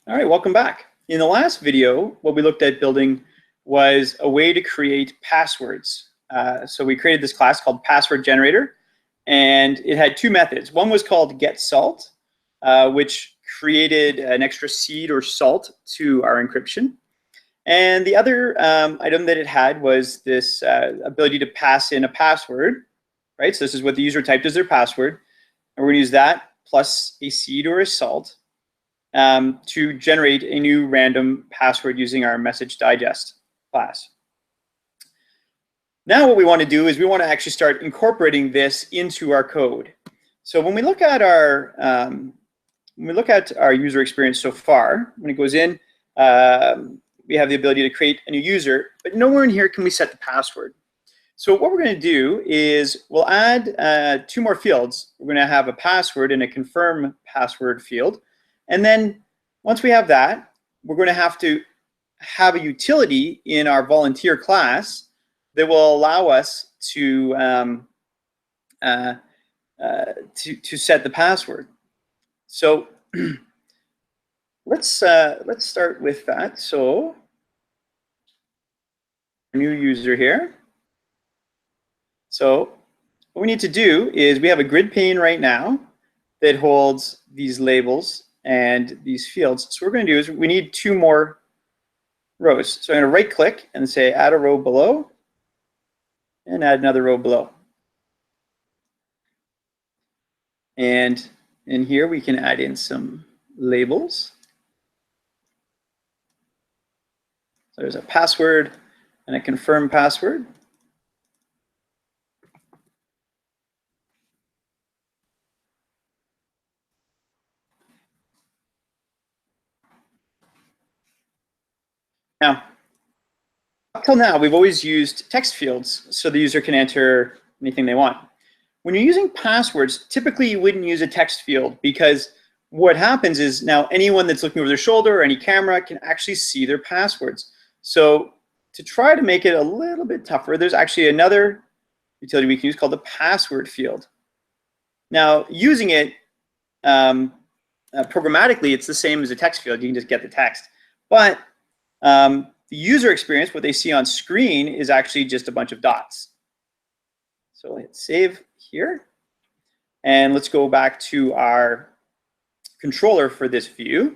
All right, welcome back. In the last video, what we looked at building was a way to create passwords. So we created this class called password generator, and it had two methods. One was called getSalt, which created an extra seed or salt to our encryption. And the other item that it had was this ability to pass in a password, right? So this is what the user typed as their password. And we're gonna use that plus a seed or a salt to generate a new random password using our message digest class. Now what we want to do is we want to actually start incorporating this into our code. So when we look at our user experience so far, when it goes in, we have the ability to create a new user, but nowhere in here can we set the password. So what we're going to do is we'll add two more fields. We're going to have a password and a confirm password field. And then once we have that, we're going to have a utility in our volunteer class that will allow us to set the password. So let's start with that. So new user here. So what we need to do is we have a grid pane right now that holds these labels and these fields. So what we're going to do is we need two more rows. So I'm going to right click and say add a row below and add another row below. And in here we can add in some labels. So there's a password and a confirm password. Now, up till now, we've always used text fields so the user can enter anything they want. When you're using passwords, typically you wouldn't use a text field because what happens is now anyone that's looking over their shoulder or any camera can actually see their passwords. So to try to make it a little bit tougher, there's actually another utility we can use called the password field. Now, using it programmatically, it's the same as a text field. You can just get the text. But the user experience, what they see on screen, is actually just a bunch of dots. So hit save here. And let's go back to our controller for this view.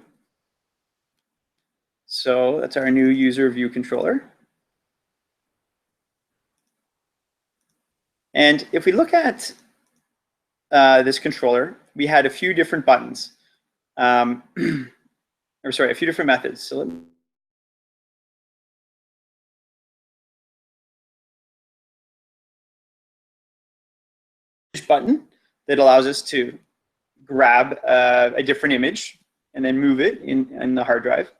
So that's our new user view controller. And if we look at this controller, we had a few different buttons. A few different methods. So let me button that allows us to grab a different image and then move it in the hard drive.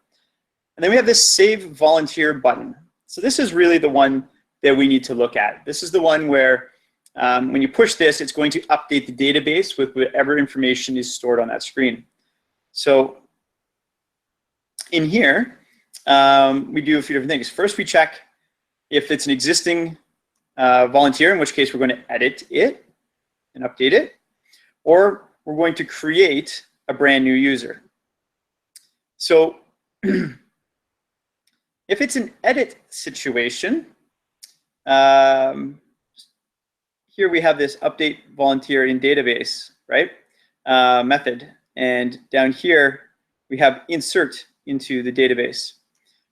And then we have this save volunteer button. So this is really the one that we need to look at. This is the one where when you push this, it's going to update the database with whatever information is stored on that screen. So in here, we do a few different things. First, we check if it's an existing volunteer, in which case we're going to edit it and update it, or we're going to create a brand new user. So if it's an edit situation, here we have this update volunteer in database, right, method. And down here, we have insert into the database.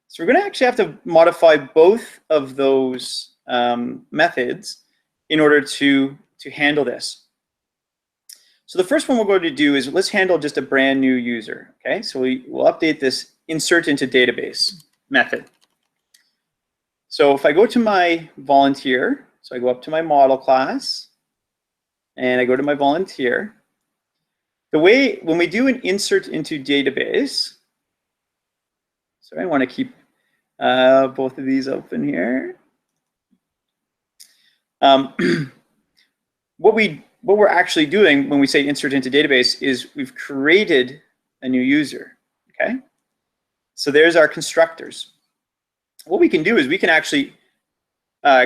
So we're going to actually have to modify both of those methods in order to handle this. So the first one we're going to do is let's handle just a brand new user. Okay, so we'll update this insert into database method. So if I go to my volunteer, so I go up to my model class and I go to my volunteer, the way when we do an insert into database, sorry, I want to keep both of these open here. What we're actually doing when we say insert into database is we've created a new user, okay? So there's our constructors. What we can do is we can actually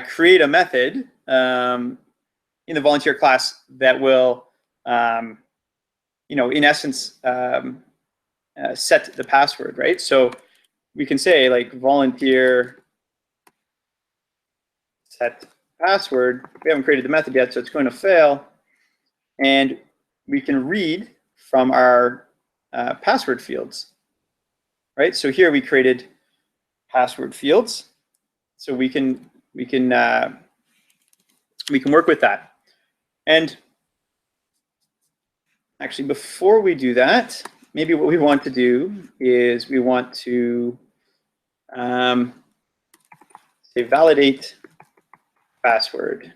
create a method in the volunteer class that will, in essence, set the password, right? So we can say like volunteer set password. We haven't created the method yet, so it's going to fail. And we can read from our password fields, right? So here we created password fields, so we can work with that. And actually, before we do that, maybe what we want to do is we want to say validate password.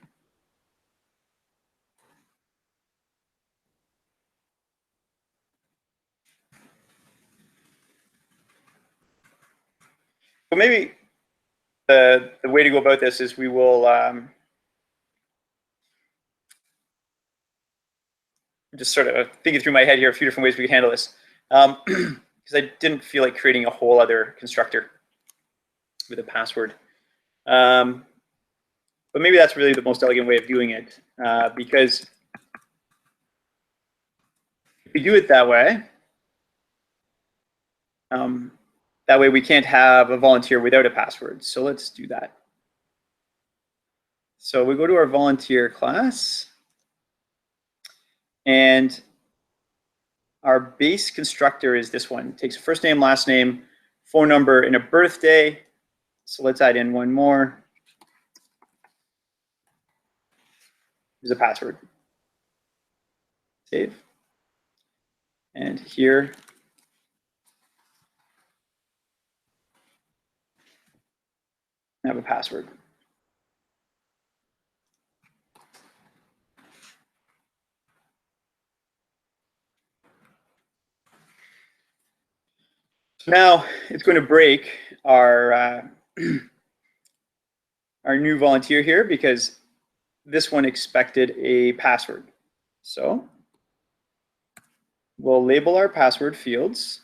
So maybe the way to go about this is we will just sort of thinking through my head here a few different ways we could handle this, because I didn't feel like creating a whole other constructor with a password. But maybe that's really the most elegant way of doing it, because if we do it that way, we can't have a volunteer without a password. So let's do that. So we go to our volunteer class, and our base constructor is this one. It takes a first name, last name, phone number, and a birthday. So let's add in one more. Here's a password. Save. And here, I have a password. So now it's going to break our our new volunteer here because this one expected a password. So we'll label our password fields.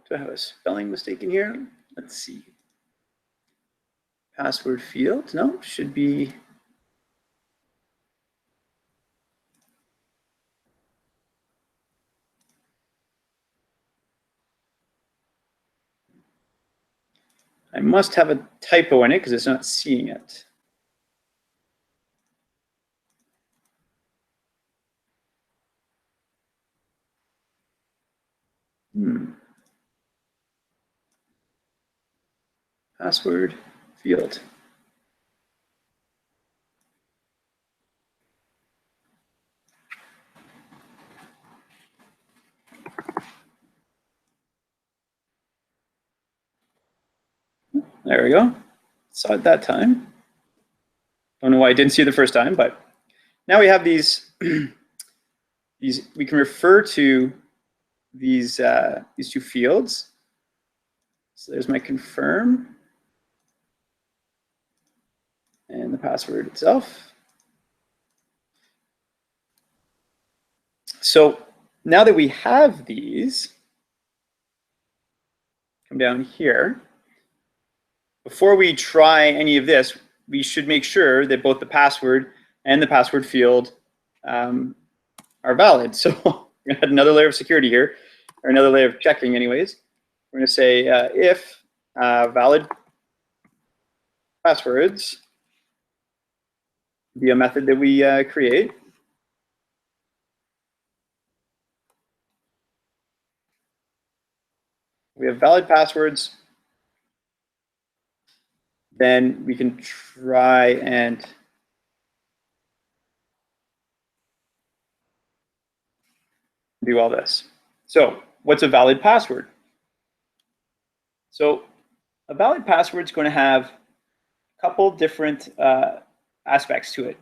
Do I have a spelling mistake in here? Let's see. Password field, no, should be. I must have a typo in it because it's not seeing it. Password field. There we go. Saw it that time. Don't know why I didn't see it the first time, but now we have these. We can refer to these two fields. So there's my confirm and the password itself. So now that we have these, come down here. Before we try any of this, we should make sure that both the password and the password field are valid. So we're going to add another layer of security here, or another layer of checking anyways. We're going to say if valid passwords be a method that we create. We have valid passwords. Then we can try and do all this. So what's a valid password? So a valid password is going to have a couple different aspects to it.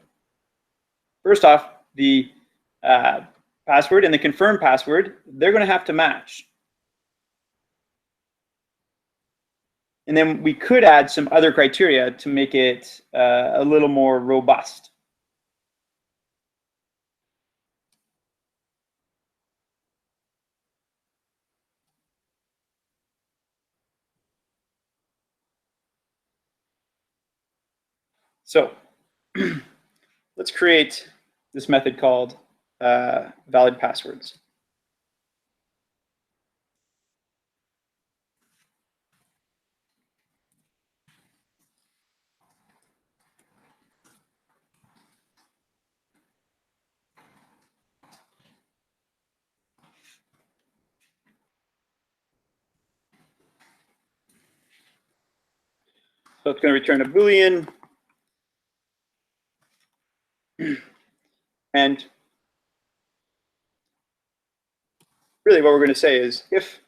first off, the password and the confirmed password, they're going to have to match. And then we could add some other criteria to make it a little more robust. So let's create this method called valid passwords. So it's going to return a Boolean. And really what we're going to say is if,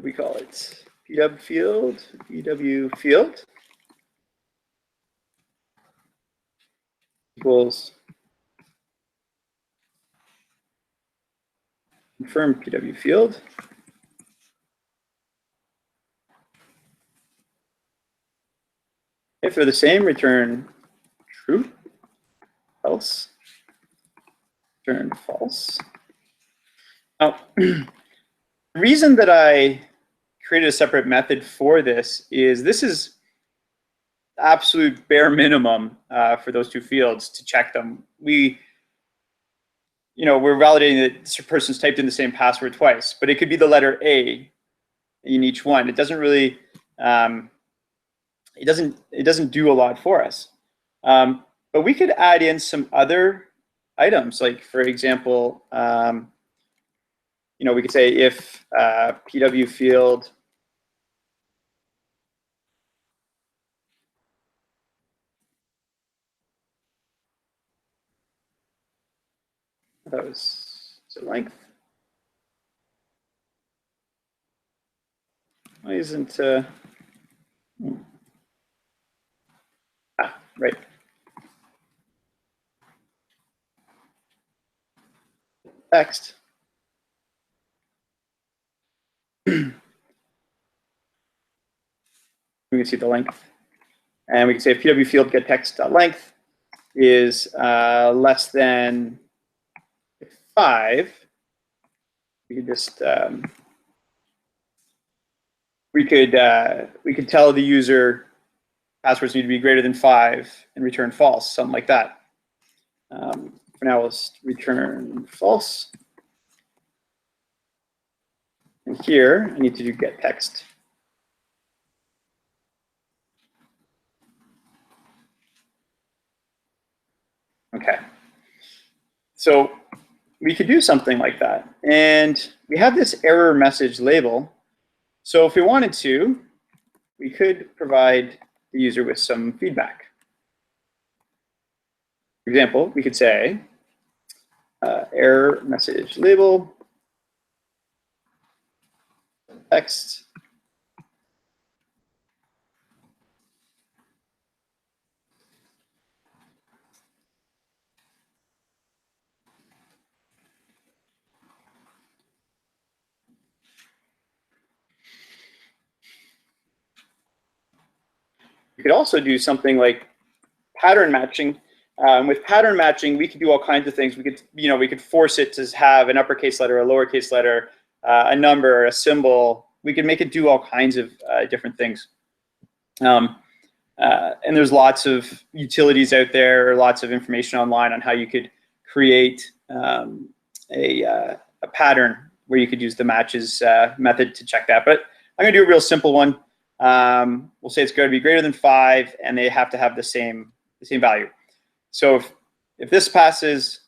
we call it pw field equals confirm pw field. If they're the same, return true, else, return false. Now, the reason that I created a separate method for this is absolute bare minimum for those two fields to check them. We're validating that this person's typed in the same password twice, but it could be the letter A in each one. It doesn't really, it doesn't do a lot for us. But we could add in some other items, like for example, we could say if pw field that was length. Why isn't right? Text. We can see the length, and we can say if pw field get text.length is less than 5. We could just we could tell the user passwords need to be greater than 5 and return false, something like that. For now, let's return false. And here, I need to do get text. Okay. So we could do something like that. And we have this error message label. So if we wanted to, we could provide the user with some feedback. For example, we could say error message label text. We could also do something like pattern matching. With pattern matching, we could do all kinds of things. We could force it to have an uppercase letter, a lowercase letter, a number, a symbol. We could make it do all kinds of different things. And there's lots of utilities out there, lots of information online on how you could create a pattern where you could use the matches method to check that. But I'm going to do a real simple one. We'll say it's going to be greater than 5, and they have to have the same value. So if this passes,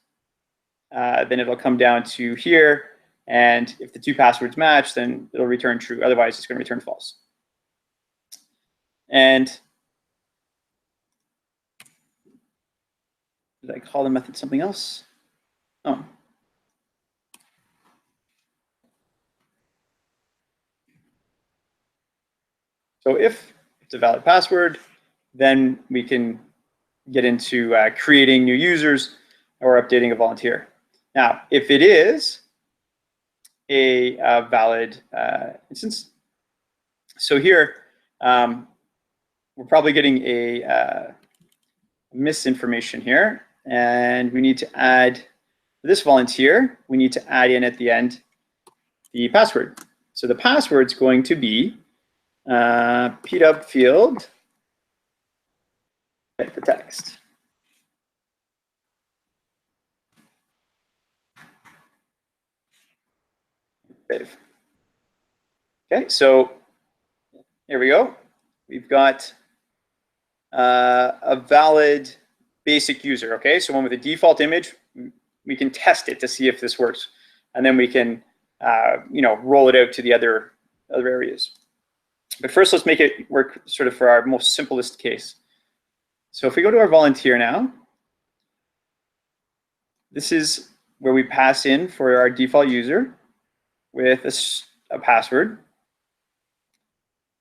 then it'll come down to here, and if the two passwords match, then it'll return true. Otherwise, it's going to return false. And did I call the method something else? Oh. So if it's a valid password, then we can get into creating new users or updating a volunteer. Now, if it is a valid instance, so here we're probably getting a misinformation here, and we need to add this volunteer. We need to add in at the end the password. So the password's going to be pdub field, type the text. Save. Okay, so here we go. We've got a valid basic user. Okay, so one with a default image, we can test it to see if this works, and then we can roll it out to the other areas. But first, let's make it work sort of for our most simplest case. So if we go to our volunteer now, this is where we pass in for our default user with a password.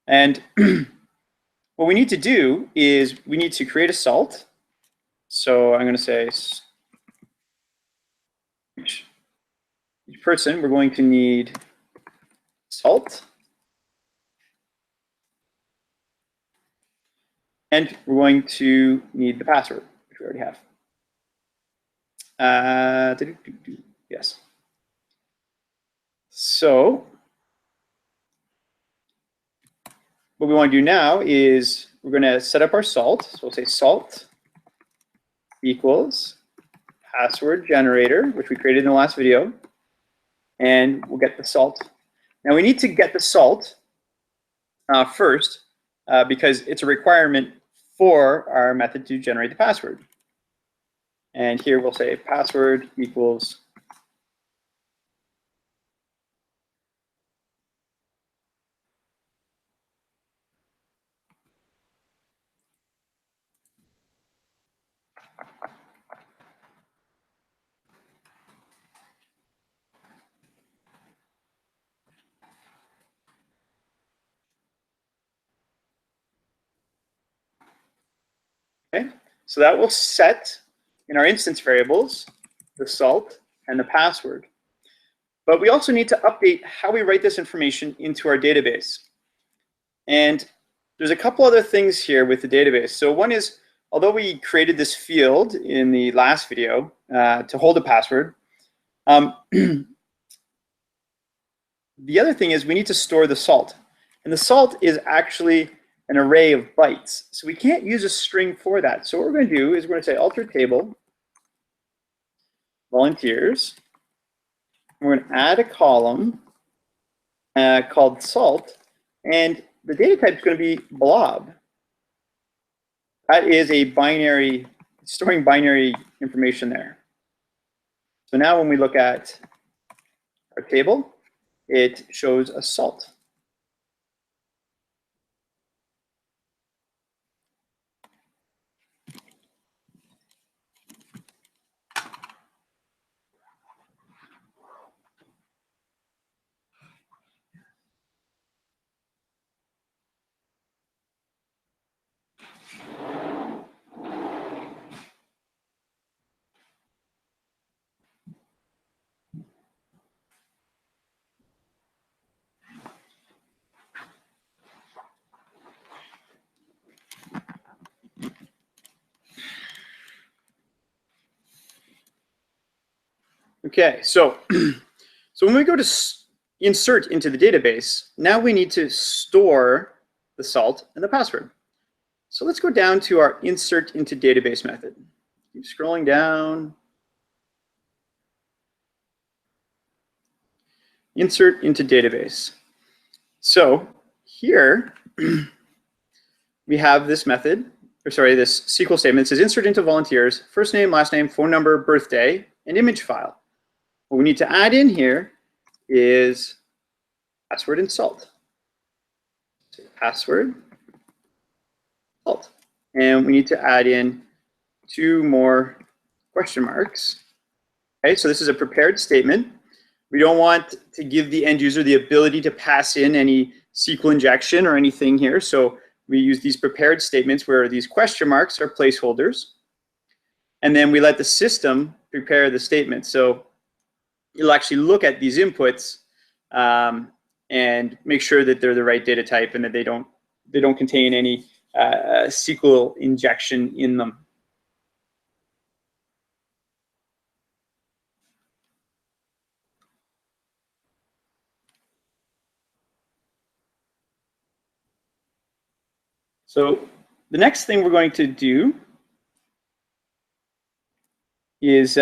And what we need to do is we need to create a salt. So I'm going to say each person, we're going to need salt. And we're going to need the password, which we already have. Yes. So what we want to do now is we're going to set up our salt. So we'll say salt equals password generator, which we created in the last video, and we'll get the salt. Now we need to get the salt first because it's a requirement for our method to generate the password. And here we'll say password equals okay. So that will set in our instance variables the salt and the password. But we also need to update how we write this information into our database. And there's a couple other things here with the database. So one is, although we created this field in the last video to hold a password, the other thing is we need to store the salt. And the salt is actually an array of bytes. So we can't use a string for that. So what we're going to do is we're going to say alter table volunteers. We're going to add a column called salt, and the data type is going to be blob. That is a binary, storing binary information there. So now when we look at our table, it shows a salt. Okay, so when we go to insert into the database, now we need to store the salt and the password. So let's go down to our insert into database method. Keep scrolling down. Insert into database. So here we have this method, or sorry, this SQL statement. It says insert into volunteers, first name, last name, phone number, birthday, and image file. What we need to add in here is password and salt. So password, salt. And we need to add in 2 more question marks. Okay, so this is a prepared statement. We don't want to give the end user the ability to pass in any SQL injection or anything here. So we use these prepared statements where these question marks are placeholders. And then we let the system prepare the statement. So you'll actually look at these inputs and make sure that they're the right data type and that they don't contain any SQL injection in them. So the next thing we're going to do is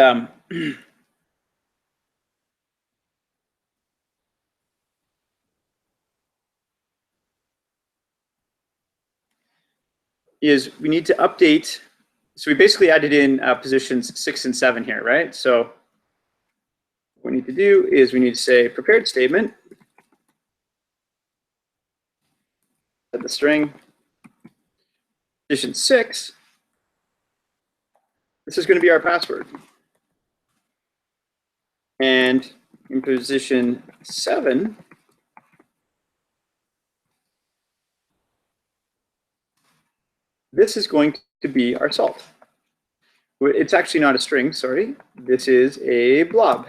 we need to update. So we basically added in positions 6 and 7 here, right? So what we need to do is we need to say prepared statement, set the string, position 6, this is going to be our password. And in position 7, this is going to be our salt. It's actually not a string, sorry. This is a blob.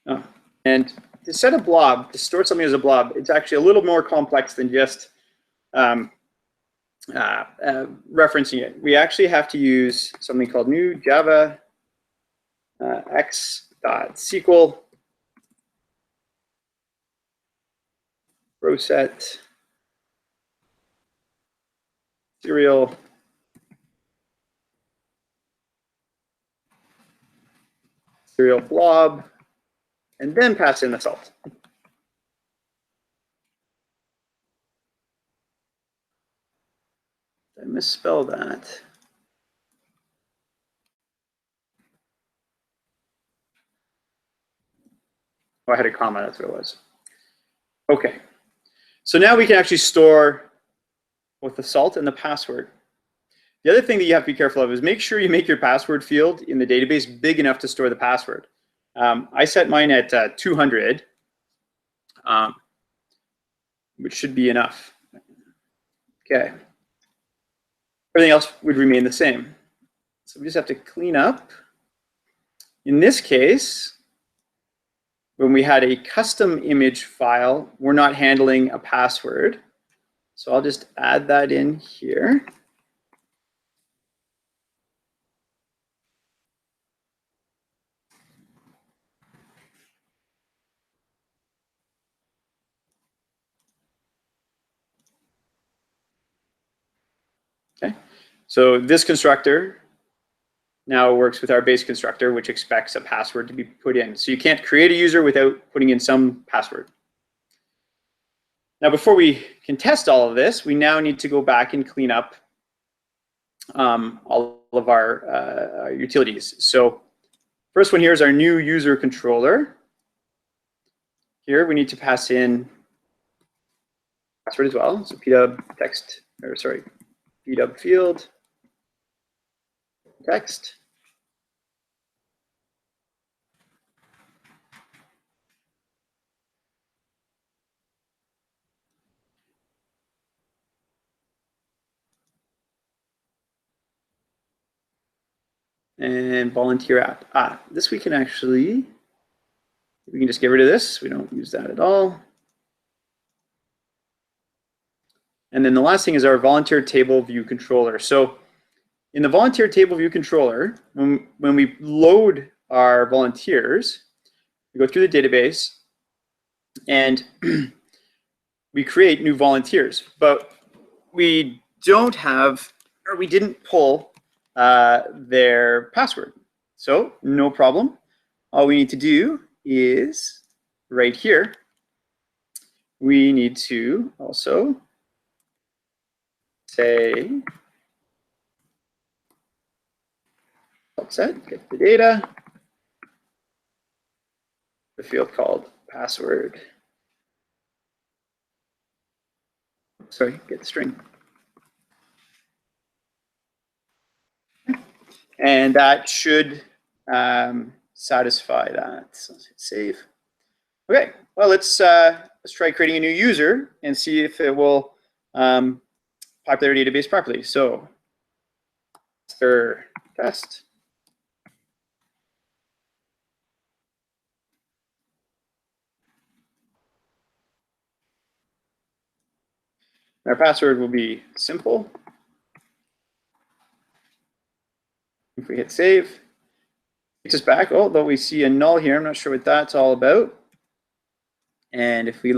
Oh. And to set a blob, to store something as a blob, it's actually a little more complex than just referencing it. We actually have to use something called new Java x.sql row set serial blob, and then pass in the salt. Did I misspell that? Oh, I had a comma, that's what it was. Okay, so now we can actually store both the salt and the password. The other thing that you have to be careful of is make sure you make your password field in the database big enough to store the password. I set mine at 200, which should be enough. Okay. Everything else would remain the same. So we just have to clean up. In this case, when we had a custom image file, we're not handling a password. So I'll just add that in here. Okay. So this constructor now works with our base constructor, which expects a password to be put in. So you can't create a user without putting in some password. Now, before we can test all of this, we now need to go back and clean up all of our utilities. So first one here is our new user controller. Here we need to pass in password as well. So pdub text, or sorry, pdub field text. And volunteer app. This we can actually, we can just get rid of this. We don't use that at all. And then the last thing is our volunteer table view controller. So in the volunteer table view controller, when we load our volunteers, we go through the database and we create new volunteers, but we don't have, or we didn't pull their password. So no problem. All we need to do is right here, we need to also say set, get the data, the field called password. Sorry, get the string. And that should satisfy that. So let's hit save. Okay, well, let's try creating a new user and see if it will populate our database properly. So master test. Our password will be simple. If we hit save, it takes us back, although we see a null here. I'm not sure what that's all about. And if we